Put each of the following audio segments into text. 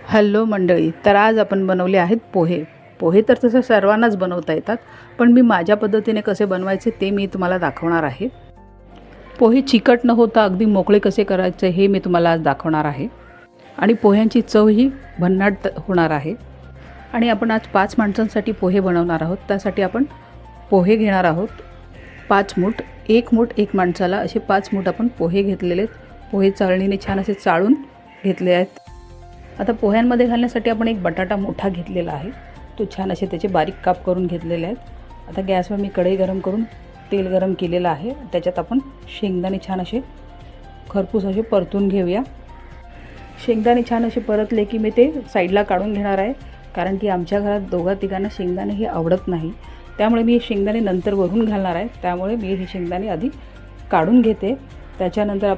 Hello मंडळी, तर आज आपण बनवले आहेत पोहे. पोहे तर तसं सर्वांनाच बनवता येतात, पण मी माझ्या पद्धतीने कसे बनवायचे ते मी तुम्हाला दाखवणार आहे. पोहे चिकट न होता अगदी मोकळे कसे करायचे हे मी तुम्हाला आज दाखवणार आहे. आणि पोह्यांची चवही भन्नाट होणार आहे. आणि आपण आज 5 माणसांसाठी पोहे बनवणार आहोत. त्यासाठी आपण पोहे घेणार आहोत 5 मूठ. 1 मूठ 1 माणसाला असे 5 मूठ आपण पोहे घेतलेले आहेत. पोहे चाळणीने छान असे चाळून घेतले आहेत. आता पोह्यांमध्ये घालण्यासाठी आपण एक बटाटा मोठा घेतलेला आहे. तो छान असे त्याचे बारीक काप करून घेतलेले आहेत. आता गॅसवर मी कढई गरम करून तेल गरम केलेलं आहे. त्याच्यात आपण शेंगदाणे छान असे खरपूस असे परतून घेऊया. शेंगदाणे छान असे परतले की मी ते साईडला काढून घेणार आहे, कारण की आमच्या घरात दोघा तिघांना शेंगदाणे हे आवडत नाही. त्यामुळे मी हे शेंगदाणे नंतर वरून घालणार आहे. त्यामुळे मी हे शेंगदाणे आधी काढून घेते. त्याच्यानंतर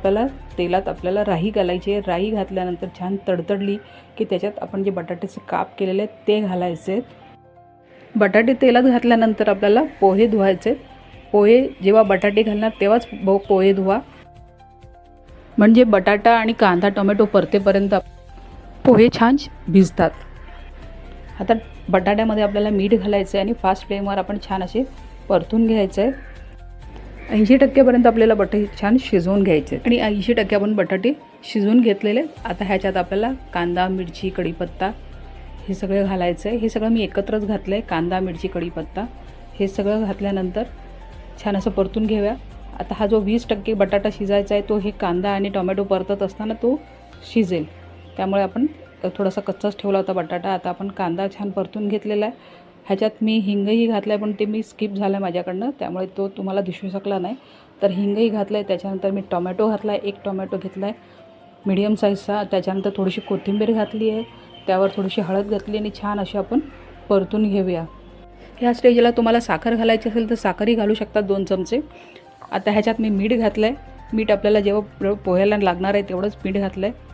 तेलात आपल्याला राई घालायची आहे. राई घातल्यानंतर छान तडतडली की त्याच्यात आपण जे बटाट्याचे काप केलेले आहेत ते घालायचे आहेत. बटाटे तेलात घातल्यानंतर आपल्याला पोहे धुवायचे आहेत. पोहे जेव्हा बटाटे घालणार तेव्हाच पोहे धुवा, म्हणजे बटाटा आणि कांदा टोमॅटो परतेपर्यंत पोहे छान भिजतात. आता बटाट्यामध्ये आपल्याला मीठ घालायचं आहे आणि फास्ट फ्लेमवर आपण छान असे परतून घ्यायचं आहे. 80% आपल्याला बटाटे छान शिजवून घ्यायचे आणि 80% आपण बटाटे शिजवून घेतलेले. आता ह्याच्यात आपल्याला कांदा, मिरची, कढीपत्ता हे सगळं घालायचं आहे. हे सगळं मी एकत्रच घातलं आहे. कांदा, मिरची, कढीपत्ता हे सगळं घातल्यानंतर छान असं परतून घेऊया. आता हा जो 20% बटाटा शिजायचा आहे तो हे कांदा आणि टोमॅटो परतत असताना तो शिजेल. त्यामुळे आपण थोडासा कच्चाच ठेवला होता बटाटा. आता आपण कांदा छान परतून घेतलेला आहे. ह्याच्यात मी हिंगही घातला आहे, पण ते मी स्किप झालं आहे माझ्याकडनं, त्यामुळे तो तुम्हाला दिसू शकला नाही. तर हिंगही घातला आहे. त्याच्यानंतर मी टोमॅटो घातला आहे. 1 टोमॅटो घेतला आहे मीडियम साईजचा. त्याच्यानंतर थोडीशी कोथिंबीर घातली आहे. त्यावर थोडीशी हळद घातली आणि छान अशी आपण परतून घेऊया. ह्या स्टेजला तुम्हाला साखर घालायची असेल तर साखरही घालू शकतात 2 चमचे. आता ह्याच्यात मी मीठ घातलं आहे. मीठ आपल्याला जेव्हा पोह्याला लागणार आहे तेवढंच मीठ घातलं आहे.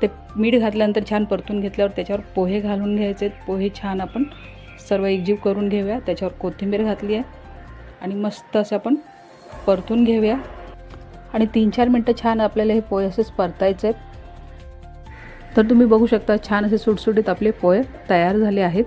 ते मीठ घातल्यानंतर छान परतून घेतल्यावर त्याच्यावर पोहे घालून घ्यायचे. पोहे छान आपण सर्व एकजीव करून घेऊया. त्याच्यावर कोथिंबीर घातली आहे आणि मस्त असं आपण परतून घेऊया. आणि 3-4 मिनटं छान आपल्याला हे पोहे असेच परतायचे आहेत. तर तुम्ही बघू शकता छान असे सुटसुटीत आपले पोहे तयार झाले आहेत.